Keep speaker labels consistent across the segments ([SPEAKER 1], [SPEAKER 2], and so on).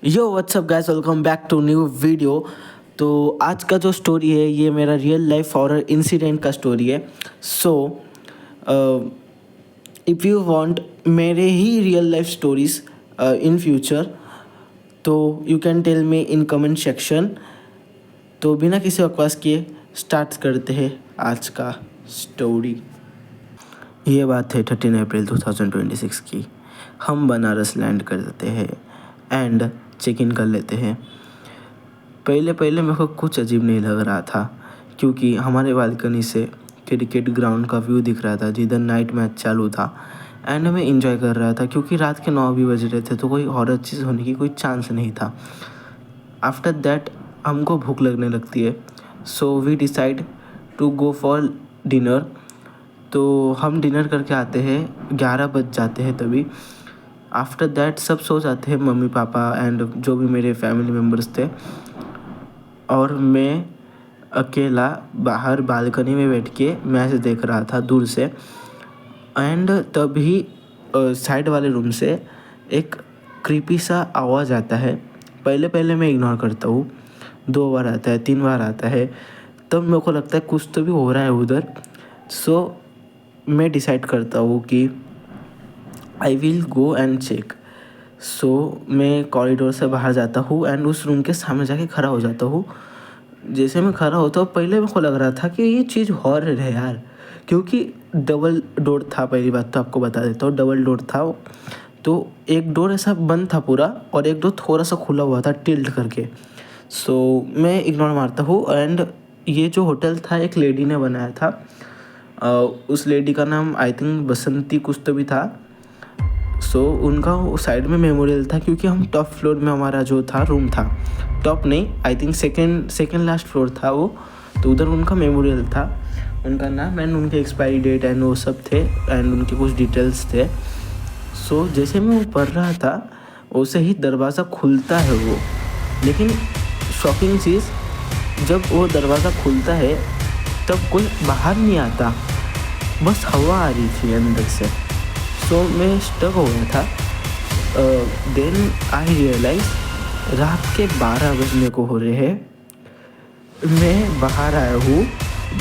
[SPEAKER 1] Yo what's up guys, welcome back to new video. तो आज का जो स्टोरी है ये मेरा रियल लाइफ हॉरर इंसिडेंट का स्टोरी है। सो इफ़ यू वांट मेरे ही real life stories in future तो you can tell me in comment section. तो बिना किसी बकवास किए स्टार्ट करते हैं आज का स्टोरी। ये बात है 13 अप्रैल 2026 की। हम बनारस लैंड कर देते हैं एंड चेक इन कर लेते हैं। पहले पहले मेरे को कुछ अजीब नहीं लग रहा था क्योंकि हमारे बालकनी से क्रिकेट ग्राउंड का व्यू दिख रहा था जिधर नाइट मैच चालू था एंड मैं इंजॉय कर रहा था क्योंकि रात के 9 भी बज रहे थे तो कोई हॉरर चीज़ होने की कोई चांस नहीं था। आफ्टर दैट हमको भूख लगने लगती है, so we decide to go for dinner. तो हम डिनर करके आते हैं, 11 बज जाते हैं तभी। आफ्टर दैट सब सो जाते हैं, मम्मी पापा एंड जो भी मेरे फैमिली मेम्बर्स थे, और मैं अकेला बाहर बालकनी में बैठ के मैच देख रहा था दूर से। एंड तभी साइड वाले रूम से एक क्रीपी सा आवाज़ आता है। पहले पहले मैं इग्नोर करता हूँ, 2 बार आता है, 3 बार आता है, तब मेरे को लगता है कुछ तो भी हो रहा है उधर। सो मैं डिसाइड करता हूँ कि I will go and check. So मैं कॉरिडोर से बाहर जाता हूँ एंड उस रूम के सामने जाके खड़ा हो जाता हूँ। जैसे मैं खड़ा होता हूँ, पहले मेरे को लग रहा था कि ये चीज़ हॉरर है यार, क्योंकि डबल डोर था। पहली बात तो आपको बता देता हूँ, डबल डोर था वो। तो एक डोर ऐसा बंद था पूरा और एक डोर थोड़ा सा खुला हुआ था टिल्ट करके। सो मैं इग्नोर मारता हूँ एंड ये जो होटल था एक लेडी ने बनाया था। उस लेडी का नाम आई थिंक बसंती कुछ तो भी था। सो उनका साइड में मेमोरियल था क्योंकि हम टॉप फ्लोर में हमारा जो था रूम था, टॉप नहीं, I think second last floor था वो। तो उधर उनका मेमोरियल था, उनका नाम एंड उनके एक्सपायरी डेट एंड वो सब थे एंड उनके कुछ डिटेल्स थे। सो जैसे मैं वो पढ़ रहा था वैसे ही दरवाज़ा खुलता है वो। लेकिन शॉकिंग चीज़, जब वो दरवाज़ा खुलता है तब कोई बाहर नहीं आता, बस हवा आ रही थी अंदर से। सो मैं स्टक हो गया था। देन आई रियलाइज रात के 12 बजने को हो रहे हैं। मैं बाहर आया हूँ,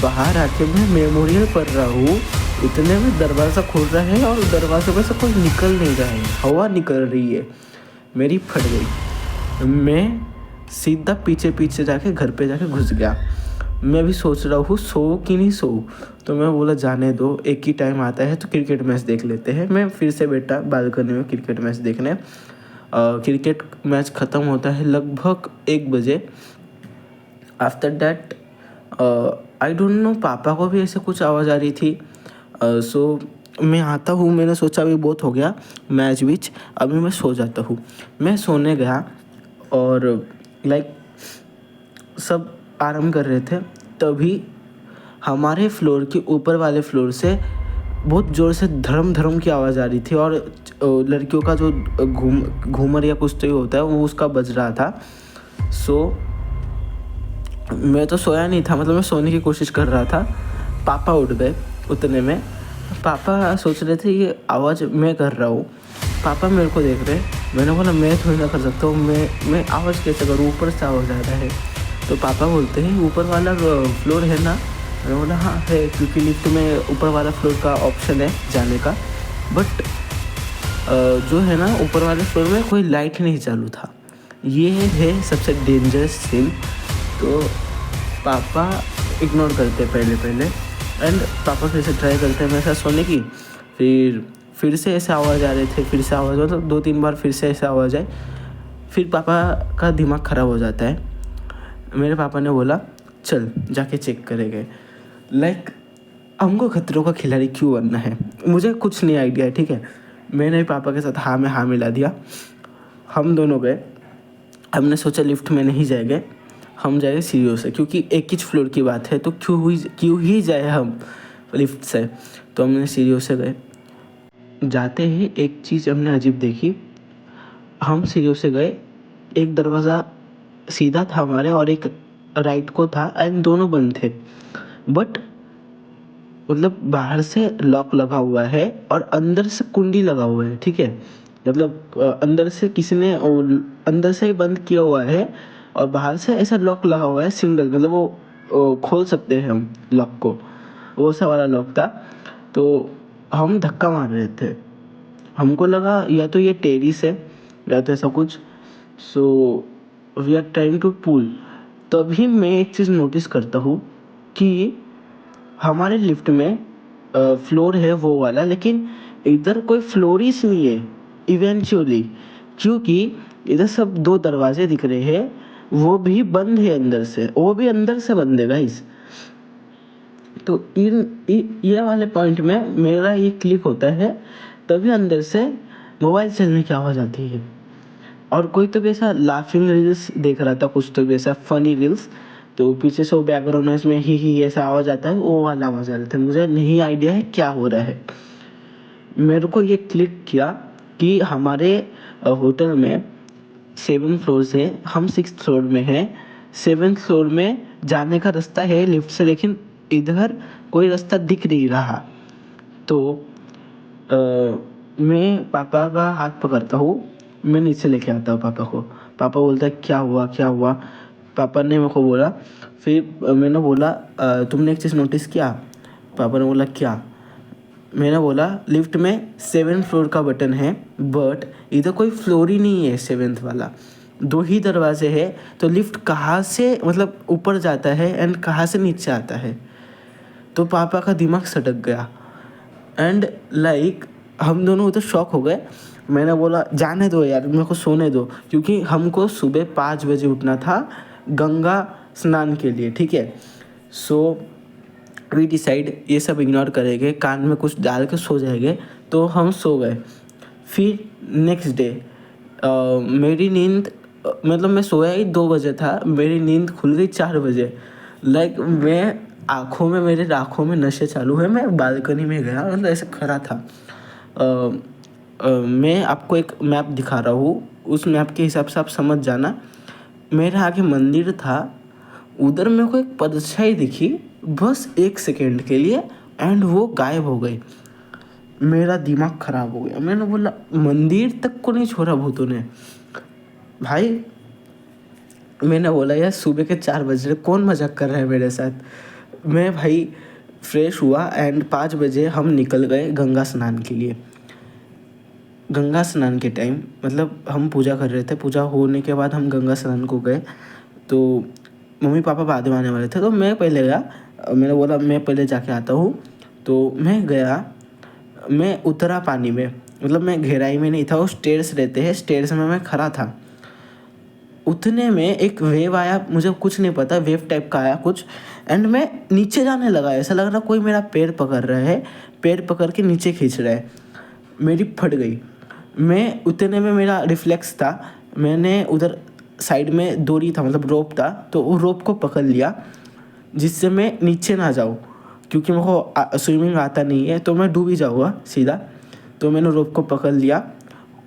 [SPEAKER 1] बाहर आके मैं मेमोरियल पढ़ रहा हूँ, इतने में दरवाज़ा खुल रहा है और दरवाजे में से कोई निकल नहीं रहा है, हवा निकल रही है। मेरी फट गई। मैं सीधा पीछे पीछे जाके घर पे जाके घुस गया। मैं भी सोच रहा हूँ सो कि नहीं सो। तो मैं बोला जाने दो, एक ही टाइम आता है तो क्रिकेट मैच देख लेते हैं। मैं फिर से बैठा बालकनी में क्रिकेट मैच देखने। क्रिकेट मैच ख़त्म होता है लगभग 1 बजे। After that I don't know, पापा को भी ऐसे कुछ आवाज़ आ रही थी। सो मैं आता हूँ, मैंने सोचा अभी बहुत हो गया मैच बीच, अभी मैं सो जाता हूँ। मैं सोने गया और लाइक सब आराम कर रहे थे, तभी हमारे फ्लोर के ऊपर वाले फ्लोर से बहुत ज़ोर से धर्म धर्म की आवाज़ आ रही थी और लड़कियों का जो घूमर या कुछ तो ही होता है वो उसका बज रहा था। सो मैं तो सोया नहीं था, मतलब मैं सोने की कोशिश कर रहा था। पापा उठ गए उतने में। पापा सोच रहे थे ये आवाज़ मैं कर रहा हूँ। पापा मेरे को देख रहे, मैंने बोला मैं थोड़ी ना कर सकता हूँ, मैं आवाज़ कैसे करूँ, ऊपर से आवाज़ आ रहा है। तो पापा बोलते हैं ऊपर वाला फ्लोर है ना। मैंने बोला हाँ है, क्योंकि लिफ्ट में ऊपर वाला फ्लोर का ऑप्शन है जाने का, बट जो है ना ऊपर वाले फ्लोर में कोई लाइट नहीं चालू था। ये है सबसे डेंजरस सीन। तो पापा इग्नोर करते पहले पहले एंड पापा फिर से ट्राई करते हैं मेरे साथ सोने की। फिर से ऐसे आवाज़ आ रहे थे, फिर से आवाज़, मतलब 2-3 बार फिर से ऐसे आवाज़ आए। फिर पापा का दिमाग ख़राब हो जाता है। मेरे पापा ने बोला चल जाके चेक करेंगे। लाइक हमको खतरों का खिलाड़ी क्यों बनना है, मुझे कुछ नहीं आइडिया है, ठीक है। मैंने पापा के साथ हाँ में हाँ मिला दिया। हम दोनों गए। हमने सोचा लिफ्ट में नहीं जाएंगे, हम जाएंगे सीढ़ियों से, क्योंकि एक ही फ्लोर की बात है तो क्यों ही जाए हम लिफ्ट से। तो हमने सीढ़ियों से गए। जाते ही एक चीज़ हमने अजीब देखी। हम सीढ़ियों से गए, एक दरवाज़ा सीधा था हमारे और एक राइट को था एंड दोनों बंद थे। बट मतलब बाहर से लॉक लगा हुआ है और अंदर से कुंडी लगा हुआ है, ठीक है। मतलब अंदर से किसी ने अंदर से ही बंद किया हुआ है और बाहर से ऐसा लॉक लगा हुआ है सिंगल, मतलब वो खोल सकते हैं हम लॉक को, वो सा वाला लॉक था। तो हम धक्का मार रहे थे, हमको लगा या तो ये टेरिस है या तो ऐसा कुछ। So we are trying to pull. तभी मैं एक चीज़ नोटिस करता हूँ कि हमारे लिफ्ट में फ्लोर है वो वाला, लेकिन इधर कोई फ्लोरिस नहीं है इवेंचुअली, क्योंकि इधर सब 2 दरवाजे दिख रहे हैं, वो भी बंद है अंदर से, वो भी अंदर से बंद है गाइस। तो ये वाले पॉइंट में मेरा ये क्लिक होता है, तभी अंदर से मोबाइल चलने की आवाज़ आती है। और कोई तो भी ऐसा लाफिंग रील्स देख रहा था, कुछ तो भी ऐसा फनी रील्स, तो पीछे से वो बैकग्राउंड नॉइस में ही ऐसा आवाज़ आता है, वो वाला आवाज़ आ रहा था। मुझे नहीं आइडिया है क्या हो रहा है। मेरे को ये क्लिक किया कि हमारे होटल में 7 फ्लोर्स है, हम 6th फ्लोर में हैं। 7th फ्लोर में जाने का रास्ता है लिफ्ट से, लेकिन इधर कोई रास्ता दिख नहीं रहा। तो मैं पापा का हाथ पकड़ता हूँ, मैं नीचे लेके आता हूँ पापा को। पापा बोलता है क्या हुआ क्या हुआ। पापा ने मेरे को बोला, फिर मैंने बोला तुमने एक चीज़ नोटिस किया? पापा ने बोला क्या? मैंने बोला लिफ्ट में 7th फ्लोर का बटन है, बट इधर कोई फ्लोर ही नहीं है 7th वाला, 2 ही दरवाजे हैं। तो लिफ्ट कहाँ से मतलब ऊपर जाता है एंड कहाँ से नीचे आता है? तो पापा का दिमाग सटक गया एंड लाइक हम दोनों उधर शॉक हो गए। मैंने बोला जाने दो यार, मेरे को सोने दो, क्योंकि हमको सुबह 5 बजे उठना था गंगा स्नान के लिए, ठीक है। सो वी डिसाइड ये सब इग्नोर करेंगे, कान में कुछ डाल के सो जाएंगे। तो हम सो गए। फिर नेक्स्ट डे मेरी नींद मतलब मैं सोया ही 2 बजे था, मेरी नींद खुल गई 4 बजे। लाइक मैं मेरे आँखों में नशे चालू है, मैं बालकनी में गया, मतलब ऐसे खड़ा था। मैं आपको एक मैप दिखा रहा हूँ, उस मैप के हिसाब से आप समझ जाना। मेरे आगे मंदिर था, उधर मेरे को एक परछाई दिखी बस 1 सेकेंड के लिए एंड वो गायब हो गई। मेरा दिमाग ख़राब हो गया। मैंने बोला मंदिर तक को नहीं छोड़ा भूतों ने भाई। मैंने बोला यार सुबह के 4 बज रहे, कौन मजाक कर रहा है मेरे साथ। मैं भाई फ्रेश हुआ एंड 5 बजे हम निकल गए गंगा स्नान के लिए। गंगा स्नान के टाइम मतलब हम पूजा कर रहे थे, पूजा होने के बाद हम गंगा स्नान को गए। तो मम्मी पापा बाद में आने वाले थे, तो मैं पहले गया। मैंने बोला मैं पहले जाके आता हूँ। तो मैं गया, मैं उतरा पानी में, मतलब मैं गहराई में नहीं था, वो स्टेयर्स रहते हैं, स्टेयर्स में मैं खड़ा था। उतने में एक वेव आया, मुझे कुछ नहीं पता, वेव टाइप का आया कुछ, एंड मैं नीचे जाने लगा। ऐसा लग रहा कोई मेरा पैर पकड़ रहा है, पैर पकड़ के नीचे खींच रहा है। मेरी फट गई। मैं उतने में मेरा रिफ्लेक्स था, मैंने उधर साइड में डोरी था, मतलब रोप था, तो वो रोप को पकड़ लिया जिससे मैं नीचे ना जाऊँ, क्योंकि मेरे को स्विमिंग आता नहीं है, तो मैं डूब ही जाऊँगा सीधा। तो मैंने रोप को पकड़ लिया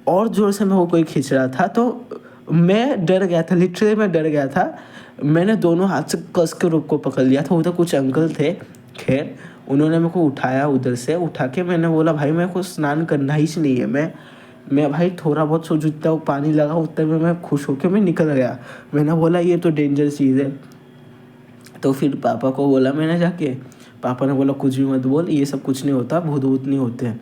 [SPEAKER 1] और ज़ोर से मेरे को कोई खींच रहा था, तो मैं डर गया था, लिटरली मैं डर गया था। मैंने दोनों हाथ से कस के रोप को पकड़ लिया था। उधर कुछ अंकल थे, खैर उन्होंने मेरे को उठाया, उधर से उठा के मैंने बोला भाई मेरे को स्नान करना ही नहीं है। मैं भाई थोड़ा बहुत सो, जितना वो पानी लगा उतने में मैं खुश होकर मैं निकल गया। मैंने बोला ये तो डेंजर चीज़ है। तो फिर पापा को बोला मैंने जाके, पापा ने बोला कुछ भी मत बोल, ये सब कुछ नहीं होता, भूत भूत नहीं होते हैं।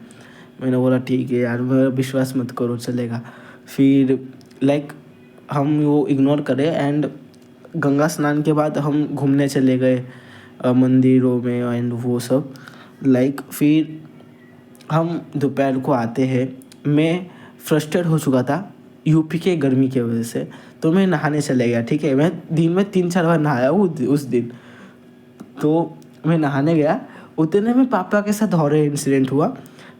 [SPEAKER 1] मैंने बोला ठीक है यार, मैं विश्वास मत करो, चलेगा। फिर लाइक हम वो इग्नोर करें एंड गंगा स्नान के बाद हम घूमने चले गए मंदिरों में एंड वो सब। लाइक फिर हम दोपहर को आते हैं। मैं फ्रस्ट्रेट हो चुका था यूपी के गर्मी की वजह से, तो मैं नहाने चले गया, ठीक है। मैं दिन में 3-4 बार नहाया हूँ उस दिन। तो मैं नहाने गया, उतने में पापा के साथ हॉरर इंसिडेंट हुआ।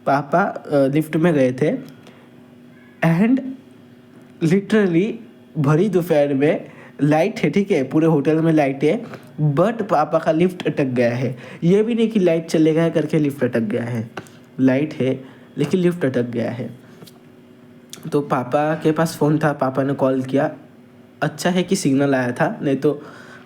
[SPEAKER 1] पापा लिफ्ट में गए थे एंड लिटरली भरी दोपहर में लाइट है, ठीक है, पूरे होटल में लाइट है, बट पापा का लिफ्ट अटक गया है। ये भी नहीं कि लाइट चलेगा करके लिफ्ट अटक गया है, लाइट है लेकिन लिफ्ट अटक गया है। तो पापा के पास फ़ोन था, पापा ने कॉल किया। अच्छा है कि सिग्नल आया था, नहीं तो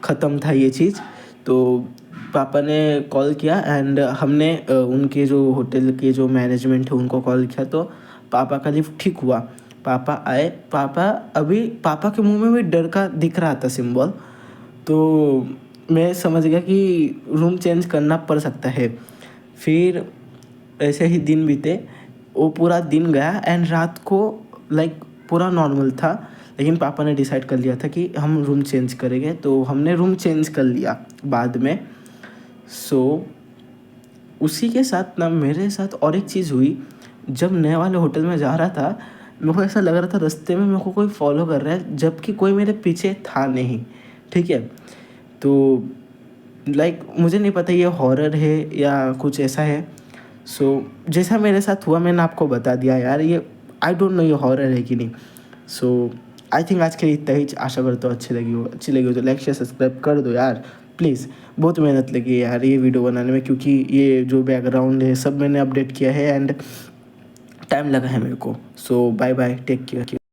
[SPEAKER 1] ख़त्म था ये चीज़। तो पापा ने कॉल किया एंड हमने उनके जो होटल के जो मैनेजमेंट है उनको कॉल किया। तो पापा का लिफ्ट ठीक हुआ, पापा आए, पापा के मुंह में भी डर का दिख रहा था सिंबल। तो मैं समझ गया कि रूम चेंज करना पड़ सकता है। फिर ऐसे ही दिन बीते, वो पूरा दिन गया एंड रात को लाइक पूरा नॉर्मल था, लेकिन पापा ने डिसाइड कर लिया था कि हम रूम चेंज करेंगे, तो हमने रूम चेंज कर लिया बाद में। सो उसी के साथ ना मेरे साथ और एक चीज़ हुई। जब नए वाले होटल में जा रहा था, मेरे को ऐसा लग रहा था रास्ते में मेरे को कोई फॉलो कर रहा है, जबकि कोई मेरे पीछे था नहीं, ठीक है। तो लाइक मुझे नहीं पता ये हॉरर है या कुछ ऐसा है। सो जैसा मेरे साथ हुआ मैंने आपको बता दिया यार, ये आई डोंट नो ये हॉरर है कि नहीं। सो आई थिंक आज के लिए इतना ही। आशा करता हूँ अच्छी लगी हो तो लाइक शेयर सब्सक्राइब कर दो यार प्लीज़। बहुत मेहनत लगी है यार ये वीडियो बनाने में, क्योंकि ये जो बैकग्राउंड है सब मैंने अपडेट किया है एंड टाइम लगा है मेरे को। सो बाय बाय, टेक केयर।